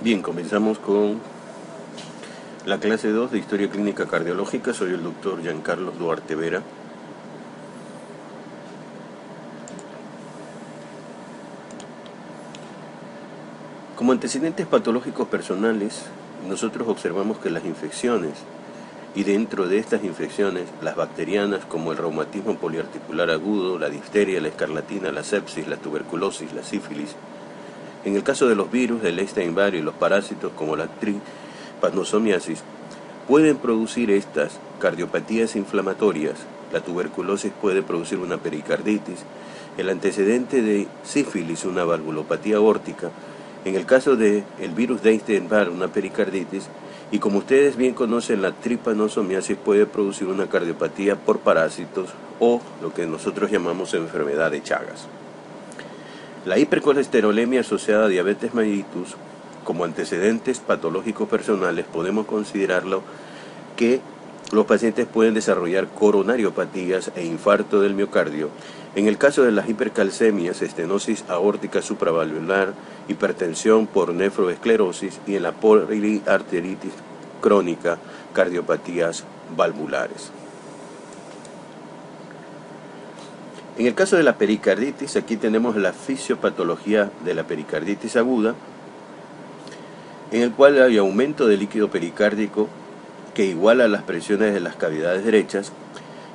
Bien, comenzamos con la clase 2 de Historia Clínica Cardiológica. Soy el doctor Giancarlos Duarte Vera. Como antecedentes patológicos personales, nosotros observamos que las infecciones, y dentro de estas infecciones, las bacterianas como el reumatismo poliarticular agudo, la difteria, la escarlatina, la sepsis, la tuberculosis, la sífilis, en el caso de los virus, el Epstein-Barr y los parásitos como la trypanosomiasis, pueden producir estas cardiopatías inflamatorias. La tuberculosis puede producir una pericarditis, el antecedente de sífilis una valvulopatía aórtica, en el caso del virus de Epstein-Barr una pericarditis, y como ustedes bien conocen, la trypanosomiasis puede producir una cardiopatía por parásitos o lo que nosotros llamamos enfermedad de Chagas. La hipercolesterolemia asociada a diabetes mellitus, como antecedentes patológicos personales, podemos considerarlo que los pacientes pueden desarrollar coronariopatías e infarto del miocardio. En el caso de las hipercalcemias, estenosis aórtica supravalvular, hipertensión por nefroesclerosis, y en la poliarteritis crónica, cardiopatías valvulares. En el caso de la pericarditis, aquí tenemos la fisiopatología de la pericarditis aguda, en el cual hay aumento del líquido pericárdico que iguala las presiones de las cavidades derechas,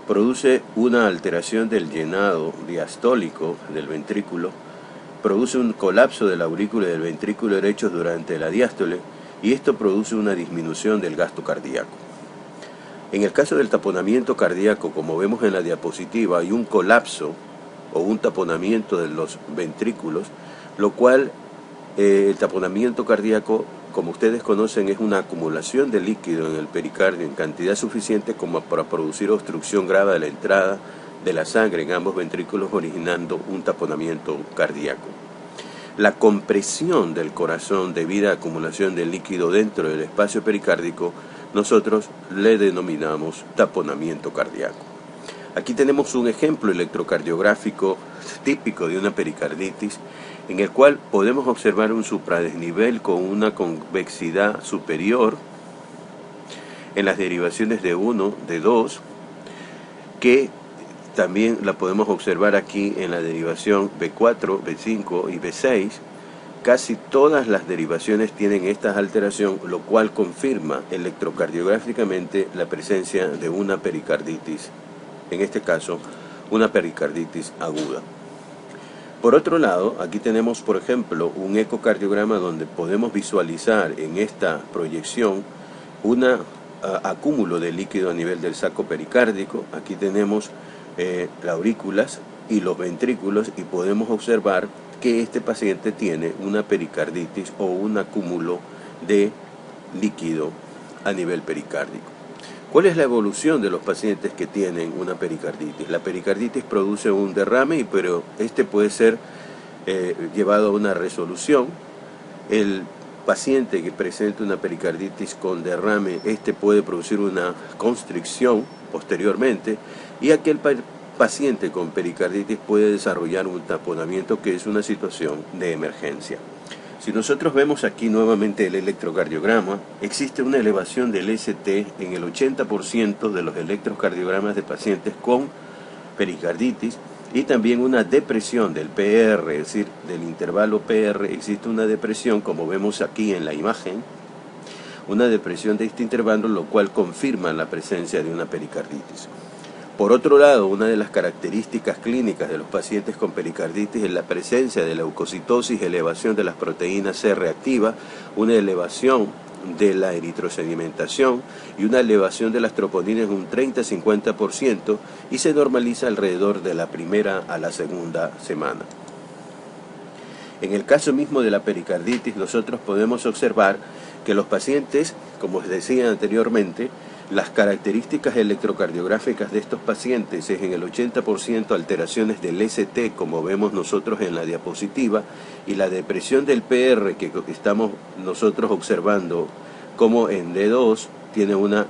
produce una alteración del llenado diastólico del ventrículo, produce un colapso de la aurícula y del ventrículo derecho durante la diástole, y esto produce una disminución del gasto cardíaco. En el caso del taponamiento cardíaco, como vemos en la diapositiva, hay un colapso o un taponamiento de los ventrículos, lo cual el taponamiento cardíaco, como ustedes conocen, es una acumulación de líquido en el pericardio en cantidad suficiente como para producir obstrucción grave de la entrada de la sangre en ambos ventrículos, originando un taponamiento cardíaco. La compresión del corazón debido a acumulación de líquido dentro del espacio pericárdico, nosotros le denominamos taponamiento cardíaco. Aquí tenemos un ejemplo electrocardiográfico típico de una pericarditis, en el cual podemos observar un supradesnivel con una convexidad superior en las derivaciones de 1, de 2, que también la podemos observar aquí en la derivación B4, B5 y B6. Casi todas las derivaciones tienen esta alteración, lo cual confirma electrocardiográficamente la presencia de una pericarditis, en este caso una pericarditis aguda. Por otro lado, aquí tenemos, por ejemplo, un ecocardiograma donde podemos visualizar en esta proyección un acúmulo de líquido a nivel del saco pericárdico. Aquí tenemos las aurículas y los ventrículos, y podemos observar que este paciente tiene una pericarditis o un acúmulo de líquido a nivel pericárdico. ¿Cuál es la evolución de los pacientes que tienen una pericarditis? La pericarditis produce un derrame, pero este puede ser llevado a una resolución. El paciente que presenta una pericarditis con derrame, este puede producir una constricción posteriormente, y aquel paciente con pericarditis puede desarrollar un taponamiento, que es una situación de emergencia. Si nosotros vemos aquí nuevamente el electrocardiograma, existe una elevación del ST en el 80% de los electrocardiogramas de pacientes con pericarditis, y también una depresión del PR, es decir, del intervalo PR, existe una depresión, como vemos aquí en la imagen, una depresión de este intervalo, lo cual confirma la presencia de una pericarditis. Por otro lado, una de las características clínicas de los pacientes con pericarditis es la presencia de leucocitosis, elevación de las proteínas C reactivas, una elevación de la eritrosedimentación y una elevación de las troponinas en un 30-50%, y se normaliza alrededor de la primera a la segunda semana. En el caso mismo de la pericarditis, nosotros podemos observar que los pacientes, como les decía anteriormente, las características electrocardiográficas de estos pacientes es en el 80% alteraciones del ST, como vemos nosotros en la diapositiva, y la depresión del PR que estamos nosotros observando como en D2 tiene una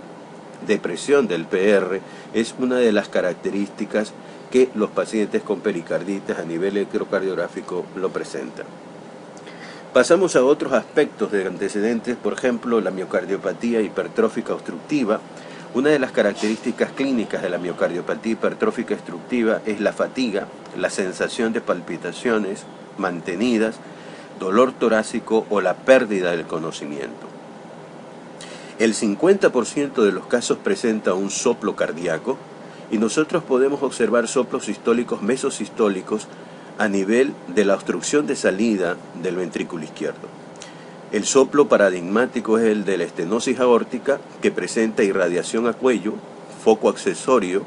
depresión del PR, es una de las características que los pacientes con pericarditis a nivel electrocardiográfico lo presentan. Pasamos a otros aspectos de antecedentes, por ejemplo, la miocardiopatía hipertrófica obstructiva. Una de las características clínicas de la miocardiopatía hipertrófica obstructiva es la fatiga, la sensación de palpitaciones mantenidas, dolor torácico o la pérdida del conocimiento. El 50% de los casos presenta un soplo cardíaco y nosotros podemos observar soplos sistólicos mesosistólicos a nivel de la obstrucción de salida del ventrículo izquierdo. El soplo paradigmático es el de la estenosis aórtica, que presenta irradiación a cuello, foco accesorio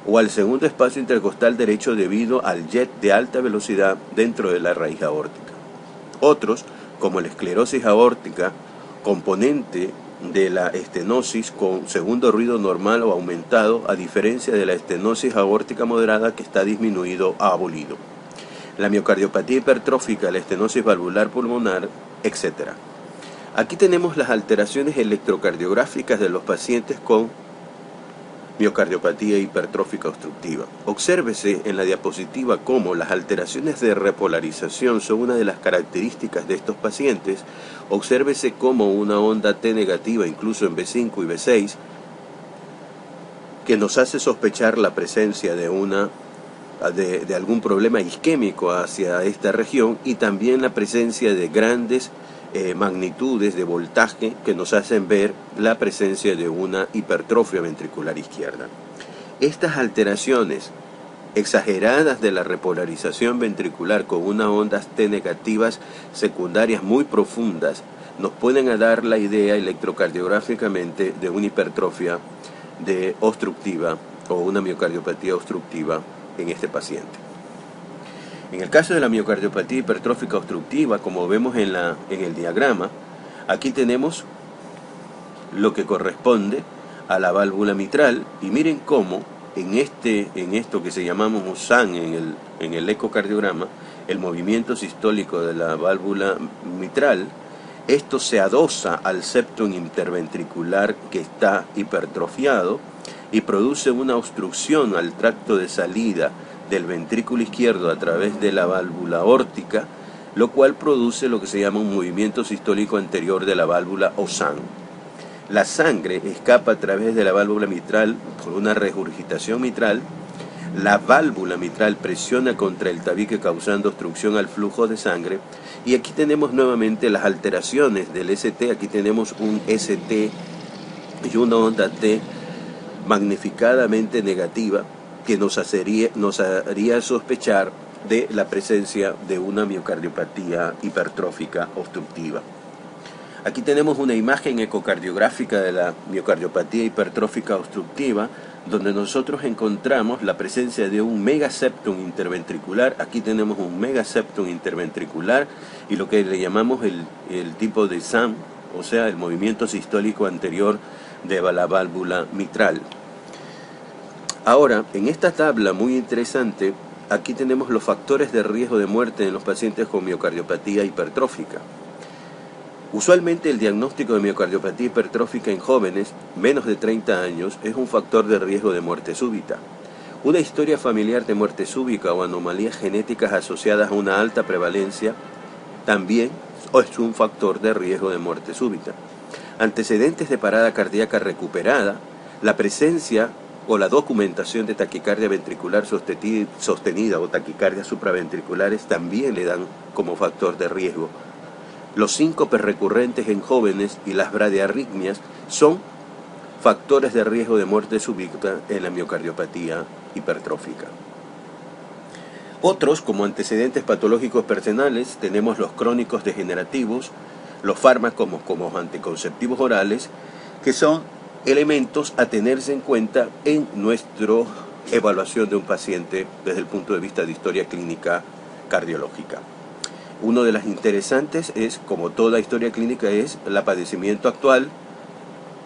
o al segundo espacio intercostal derecho debido al jet de alta velocidad dentro de la raíz aórtica. Otros, como la esclerosis aórtica, componente de la estenosis con segundo ruido normal o aumentado, a diferencia de la estenosis aórtica moderada que está disminuido o abolido. La miocardiopatía hipertrófica, la estenosis valvular pulmonar, etc. Aquí tenemos las alteraciones electrocardiográficas de los pacientes con miocardiopatía hipertrófica obstructiva. Obsérvese en la diapositiva cómo las alteraciones de repolarización son una de las características de estos pacientes. Obsérvese cómo una onda T negativa, incluso en B5 y B6, que nos hace sospechar la presencia de algún problema isquémico hacia esta región, y también la presencia de grandes magnitudes de voltaje que nos hacen ver la presencia de una hipertrofia ventricular izquierda. Estas alteraciones exageradas de la repolarización ventricular con unas ondas T negativas secundarias muy profundas nos pueden dar la idea electrocardiográficamente de una hipertrofia obstructiva o una miocardiopatía obstructiva en este paciente. En el caso de la miocardiopatía hipertrófica obstructiva, como vemos en el diagrama, aquí tenemos lo que corresponde a la válvula mitral, y miren cómo en esto que se llamamos SAN en el ecocardiograma, el movimiento sistólico de la válvula mitral, esto se adosa al septum interventricular que está hipertrofiado y produce una obstrucción al tracto de salida del ventrículo izquierdo a través de la válvula aórtica, lo cual produce lo que se llama un movimiento sistólico anterior de la válvula o SAN. La sangre escapa a través de la válvula mitral por una regurgitación mitral. La válvula mitral presiona contra el tabique causando obstrucción al flujo de sangre, y aquí tenemos nuevamente las alteraciones del ST. Aquí tenemos un ST y una onda T magnificadamente negativa que nos haría sospechar de la presencia de una miocardiopatía hipertrófica obstructiva. Aquí tenemos una imagen ecocardiográfica de la miocardiopatía hipertrófica obstructiva, donde nosotros encontramos la presencia de un megaseptum interventricular. Aquí tenemos un megaseptum interventricular y lo que le llamamos el tipo de SAM, o sea, el movimiento sistólico anterior de la válvula mitral. Ahora, en esta tabla muy interesante, aquí tenemos los factores de riesgo de muerte en los pacientes con miocardiopatía hipertrófica. Usualmente el diagnóstico de miocardiopatía hipertrófica en jóvenes menos de 30 años es un factor de riesgo de muerte súbita. Una historia familiar de muerte súbita o anomalías genéticas asociadas a una alta prevalencia también es un factor de riesgo de muerte súbita. Antecedentes de parada cardíaca recuperada, la presencia o la documentación de taquicardia ventricular sostenida o taquicardias supraventriculares también le dan como factor de riesgo. Los síncopes recurrentes en jóvenes y las bradiarritmias son factores de riesgo de muerte súbita en la miocardiopatía hipertrófica. Otros, como antecedentes patológicos personales, tenemos los crónicos degenerativos, los fármacos como anticonceptivos orales, que son elementos a tenerse en cuenta en nuestra evaluación de un paciente desde el punto de vista de historia clínica cardiológica. Uno de las interesantes es, como toda historia clínica, es el padecimiento actual,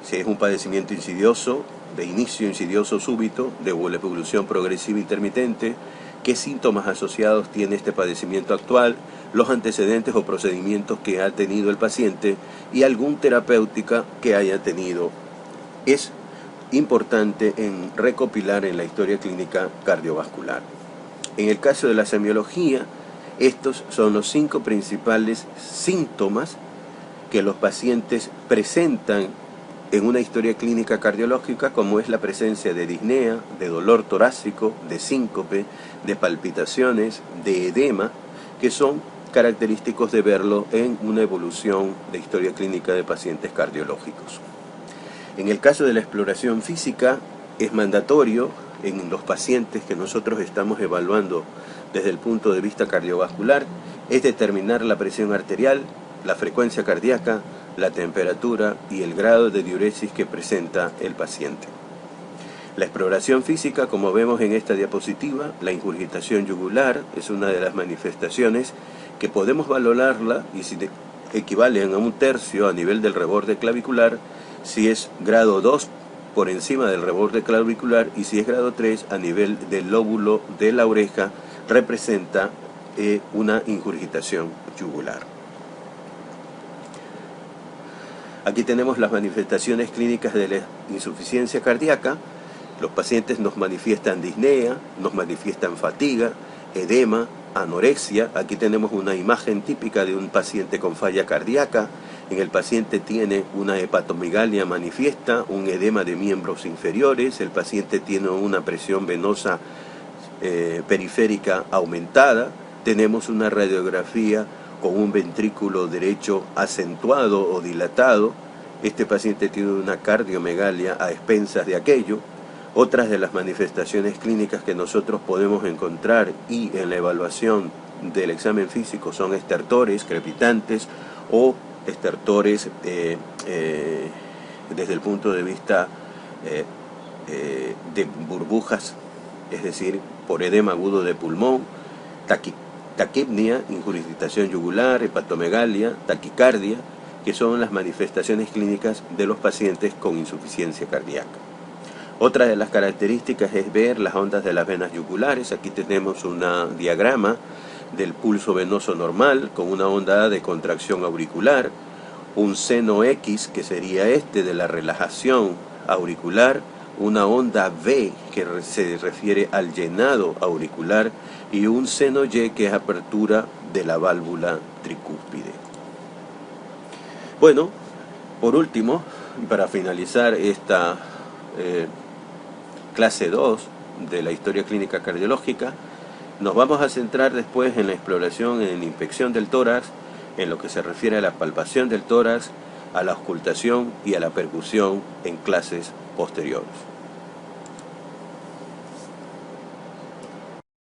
si es un padecimiento insidioso, de inicio insidioso súbito, de evolución progresiva intermitente, qué síntomas asociados tiene este padecimiento actual, los antecedentes o procedimientos que ha tenido el paciente y algún terapéutica que haya tenido. Es importante en recopilar en la historia clínica cardiovascular. En el caso de la semiología, Estos son los 5 principales síntomas que los pacientes presentan en una historia clínica cardiológica, como es la presencia de disnea, de dolor torácico, de síncope, de palpitaciones, de edema, que son característicos de verlo en una evolución de historia clínica de pacientes cardiológicos. En el caso de la exploración física, es mandatorio en los pacientes que nosotros estamos evaluando desde el punto de vista cardiovascular, es determinar la presión arterial, la frecuencia cardíaca, la temperatura y el grado de diuresis que presenta el paciente. La exploración física, como vemos en esta diapositiva, la ingurgitación yugular es una de las manifestaciones que podemos valorarla y si equivalen a 1/3 a nivel del reborde clavicular, si es grado 2 por encima del reborde clavicular y si es grado 3 a nivel del lóbulo de la oreja, representa una ingurgitación yugular. Aquí tenemos las manifestaciones clínicas de la insuficiencia cardíaca. Los pacientes nos manifiestan disnea, nos manifiestan fatiga, edema, anorexia. Aquí tenemos una imagen típica de un paciente con falla cardíaca. En el paciente tiene una hepatomegalia manifiesta, un edema de miembros inferiores. El paciente tiene una presión venosa periférica aumentada. Tenemos una radiografía con un ventrículo derecho acentuado o dilatado. Este paciente tiene una cardiomegalia a expensas de aquello. Otras de las manifestaciones clínicas que nosotros podemos encontrar y en la evaluación del examen físico son estertores crepitantes o estertores desde el punto de vista de burbujas, es decir, por edema agudo de pulmón, taquipnea, ingurgitación yugular, hepatomegalia, taquicardia, que son las manifestaciones clínicas de los pacientes con insuficiencia cardíaca. Otra de las características es ver las ondas de las venas yugulares. Aquí tenemos un diagrama del pulso venoso normal con una onda de contracción auricular, un seno X que sería de la relajación auricular, una onda V que se refiere al llenado auricular y un seno Y que es apertura de la válvula tricúspide. Bueno, por último, para finalizar esta clase 2 de la historia clínica cardiológica, nos vamos a centrar después en la exploración, en la inspección del tórax, en lo que se refiere a la palpación del tórax, a la auscultación y a la percusión en clases posteriores.